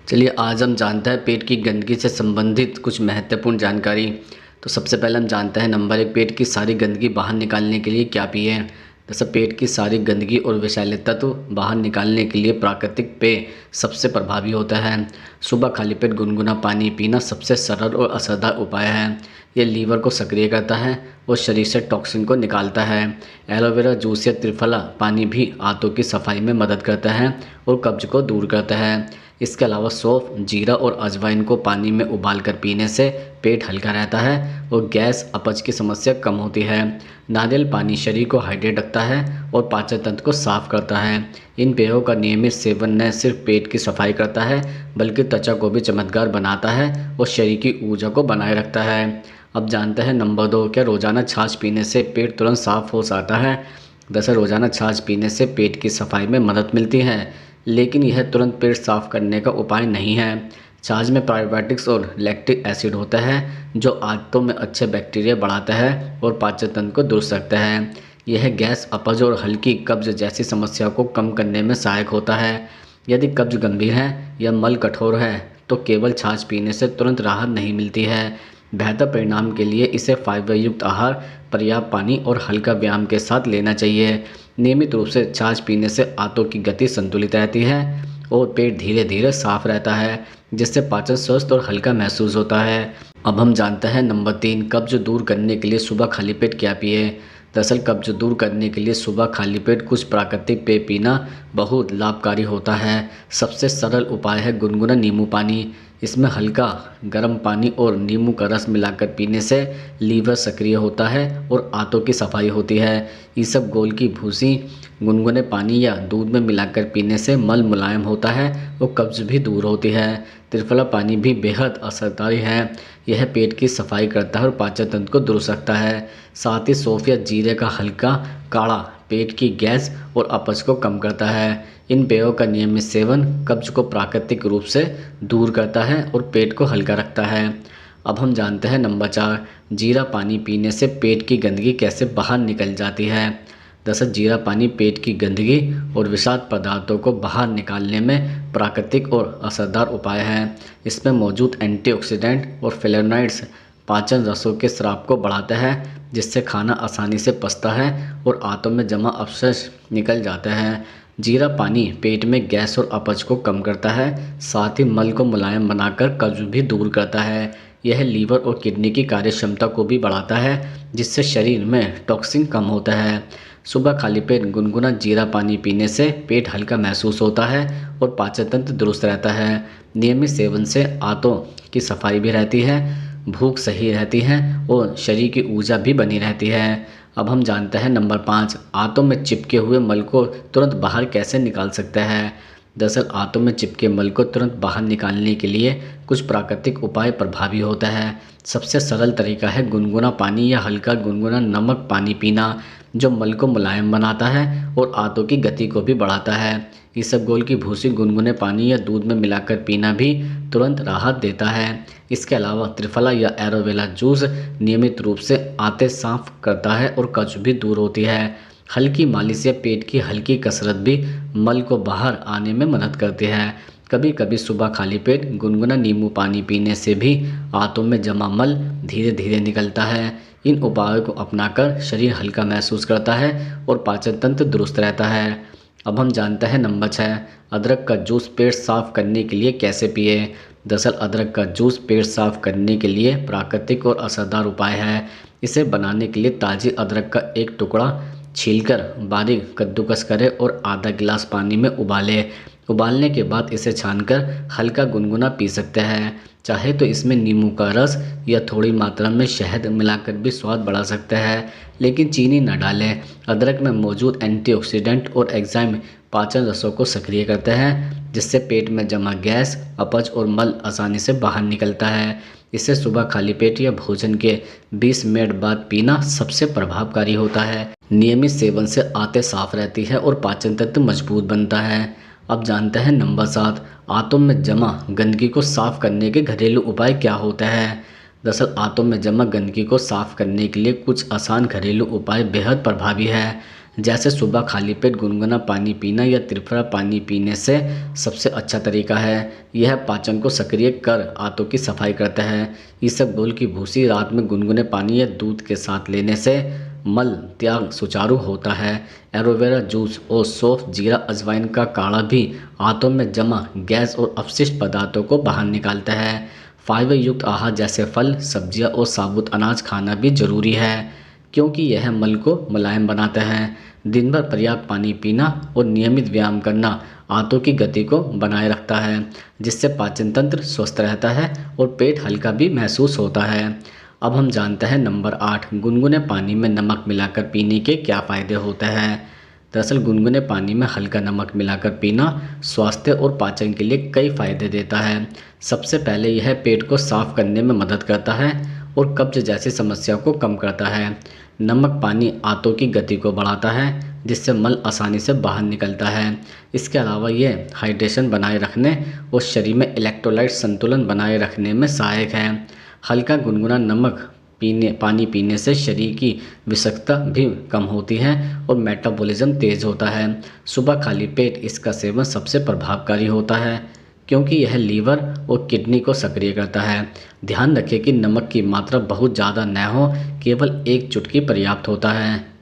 चलिए आज हम जानते हैं पेट की गंदगी से संबंधित कुछ महत्वपूर्ण जानकारी। तो सबसे पहले हम जानते हैं नंबर 1, पेट की सारी गंदगी बाहर निकालने के लिए क्या पिए। जैसे पेट की सारी गंदगी और विषैले तत्व बाहर निकालने के लिए प्राकृतिक पेय सबसे प्रभावी होता है। सुबह खाली पेट गुनगुना पानी पीना सबसे सरल और असरदार उपाय है। यह लीवर को सक्रिय करता है और शरीर से टॉक्सिन को निकालता है। एलोवेरा जूस या त्रिफला पानी भी आंतों की सफाई में मदद करता है और कब्ज को दूर करता है। इसके अलावा सौंफ, जीरा और अजवाइन को पानी में उबालकर पीने से पेट हल्का रहता है और गैस अपच की समस्या कम होती है। नारियल पानी शरीर को हाइड्रेट रखता है और पाचन तंत्र को साफ करता है। इन पेयों का नियमित सेवन न सिर्फ पेट की सफाई करता है बल्कि त्वचा को भी चमकदार बनाता है और शरीर की ऊर्जा को बनाए रखता है। अब जानते हैं नंबर 2, क्या रोजाना छाछ पीने से पेट तुरंत साफ हो जाता है। दरअसल रोजाना छाछ पीने से पेट की सफाई में मदद मिलती है, लेकिन यह तुरंत पेट साफ करने का उपाय नहीं है। छाछ में प्रोबायोटिक्स और लैक्टिक एसिड होता है जो आंतों में अच्छे बैक्टीरिया बढ़ाता है और पाचन तंत्र को दुरुस्त रखता है। यह गैस, अपच और हल्की कब्ज जैसी समस्या को कम करने में सहायक होता है। यदि कब्ज गंभीर है या मल कठोर है तो केवल छाछ पीने से तुरंत राहत नहीं मिलती है। बेहतर परिणाम के लिए इसे फाइबर युक्त आहार, पर्याप्त पानी और हल्का व्यायाम के साथ लेना चाहिए। नियमित रूप से छाछ पीने से आंतों की गति संतुलित रहती है और पेट धीरे धीरे साफ रहता है, जिससे पाचन स्वस्थ और हल्का महसूस होता है। अब हम जानते हैं नंबर 3, कब्ज दूर करने के लिए सुबह खाली पेट क्या पिए। दरअसल कब्ज दूर करने के लिए सुबह खाली पेट कुछ प्राकृतिक पेय पीना बहुत लाभकारी होता है। सबसे सरल उपाय है गुनगुना नींबू पानी। इसमें हल्का गर्म पानी और नींबू का रस मिलाकर पीने से लीवर सक्रिय होता है और आंतों की सफाई होती है। इसबगोल की भूसी गुनगुने पानी या दूध में मिलाकर पीने से मल मुलायम होता है और कब्ज भी दूर होती है। त्रिफला पानी भी बेहद असरदार है। यह पेट की सफाई करता है और पाचन तंत्र को दुरुस्त रखता है। साथ ही सौंफ या जीरे का हल्का काढ़ा पेट की गैस और अपच को कम करता है। इन पेयों का नियमित सेवन कब्ज को प्राकृतिक रूप से दूर करता है और पेट को हल्का रखता है। अब हम जानते हैं नंबर 4, जीरा पानी पीने से पेट की गंदगी कैसे बाहर निकल जाती है। दरअसल जीरा पानी पेट की गंदगी और विषाक्त पदार्थों को बाहर निकालने में प्राकृतिक और असरदार उपाय है। इसमें मौजूद एंटीऑक्सीडेंट और फ्लेवोनॉइड्स पाचन रसों के स्राव को बढ़ाता है, जिससे खाना आसानी से पचता है और आंतों में जमा अपशिष्ट निकल जाता है। जीरा पानी पेट में गैस और अपच को कम करता है, साथ ही मल को मुलायम बनाकर कब्ज भी दूर करता है। यह लीवर और किडनी की कार्यक्षमता को भी बढ़ाता है, जिससे शरीर में टॉक्सिन कम होता है। सुबह खाली पेट गुनगुना जीरा पानी पीने से पेट हल्का महसूस होता है और पाचन तंत्र दुरुस्त रहता है। नियमित सेवन से आंतों की सफाई भी रहती है, भूख सही रहती है और शरीर की ऊर्जा भी बनी रहती है। अब हम जानते हैं नंबर 5, आंतों में चिपके हुए मल को तुरंत बाहर कैसे निकाल सकता है। दरअसल आंतों में चिपके मल को तुरंत बाहर निकालने के लिए कुछ प्राकृतिक उपाय प्रभावी होता है। सबसे सरल तरीका है गुनगुना पानी या हल्का गुनगुना नमक पानी पीना, जो मल को मुलायम बनाता है और आंतों की गति को भी बढ़ाता है। इसबगोल की भूसी गुनगुने पानी या दूध में मिलाकर पीना भी तुरंत राहत देता है। इसके अलावा त्रिफला या एलोवेरा जूस नियमित रूप से आंतें साफ करता है और कब्ज भी दूर होती है। हल्की मालिश या पेट की हल्की कसरत भी मल को बाहर आने में मदद करती है। कभी कभी सुबह खाली पेट गुनगुना नींबू पानी पीने से भी आंतों में जमा मल धीरे धीरे निकलता है। इन उपायों को अपनाकर शरीर हल्का महसूस करता है और पाचन तंत्र दुरुस्त रहता है। अब हम जानते हैं नंबर 6, अदरक का जूस पेट साफ करने के लिए कैसे पिए। दरअसल अदरक का जूस पेट साफ करने के लिए प्राकृतिक और असरदार उपाय है। इसे बनाने के लिए ताज़ी अदरक का एक टुकड़ा छीलकर बारीक कद्दूकस करें और आधा गिलास पानी में उबालें। उबालने के बाद इसे छानकर हल्का गुनगुना पी सकते हैं। चाहे तो इसमें नींबू का रस या थोड़ी मात्रा में शहद मिलाकर भी स्वाद बढ़ा सकते हैं, लेकिन चीनी न डालें। अदरक में मौजूद एंटीऑक्सीडेंट और एंजाइम पाचन रसों को सक्रिय करते हैं, जिससे पेट में जमा गैस, अपच और मल आसानी से बाहर निकलता है। इसे सुबह खाली पेट या भोजन के 20 मिनट बाद पीना सबसे प्रभावकारी होता है। नियमित सेवन से आंतें साफ रहती है और पाचन तंत्र मजबूत बनता है। अब जानते हैं नंबर 7, आंतों में जमा गंदगी को साफ करने के घरेलू उपाय क्या होते हैं। दरअसल आंतों में जमा गंदगी को साफ करने के लिए कुछ आसान घरेलू उपाय बेहद प्रभावी है। जैसे सुबह खाली पेट गुनगुना पानी पीना या त्रिफला पानी पीने से सबसे अच्छा तरीका है। यह पाचन को सक्रिय कर आंतों की सफाई करता है। इसबगोल की भूसी रात में गुनगुने पानी या दूध के साथ लेने से मल त्याग सुचारू होता है। एलोवेरा जूस और सौंफ जीरा अजवाइन का काढ़ा भी आंतों में जमा गैस और अपशिष्ट पदार्थों को बाहर निकालता है। फाइबर युक्त आहार जैसे फल सब्जियां और साबुत अनाज खाना भी जरूरी है, क्योंकि यह मल को मुलायम बनाता है। दिन भर पर्याप्त पानी पीना और नियमित व्यायाम करना आंतों की गति को बनाए रखता है, जिससे पाचन तंत्र स्वस्थ रहता है और पेट हल्का भी महसूस होता है। अब हम जानते हैं नंबर 8, गुनगुने पानी में नमक मिलाकर पीने के क्या फ़ायदे होते हैं। दरअसल गुनगुने पानी में हल्का नमक मिलाकर पीना स्वास्थ्य और पाचन के लिए कई फायदे देता है। सबसे पहले यह पेट को साफ करने में मदद करता है और कब्ज जैसी समस्या को कम करता है। नमक पानी आंतों की गति को बढ़ाता है, जिससे मल आसानी से बाहर निकलता है। इसके अलावा यह हाइड्रेशन बनाए रखने और शरीर में इलेक्ट्रोलाइट संतुलन बनाए रखने में सहायक है। हल्का गुनगुना नमक पानी पीने से शरीर की विषाक्तता भी कम होती है और मेटाबॉलिज्म तेज होता है। सुबह खाली पेट इसका सेवन सबसे प्रभावकारी होता है, क्योंकि यह लीवर और किडनी को सक्रिय करता है। ध्यान रखें कि नमक की मात्रा बहुत ज़्यादा न हो, केवल 1 चुटकी पर्याप्त होता है।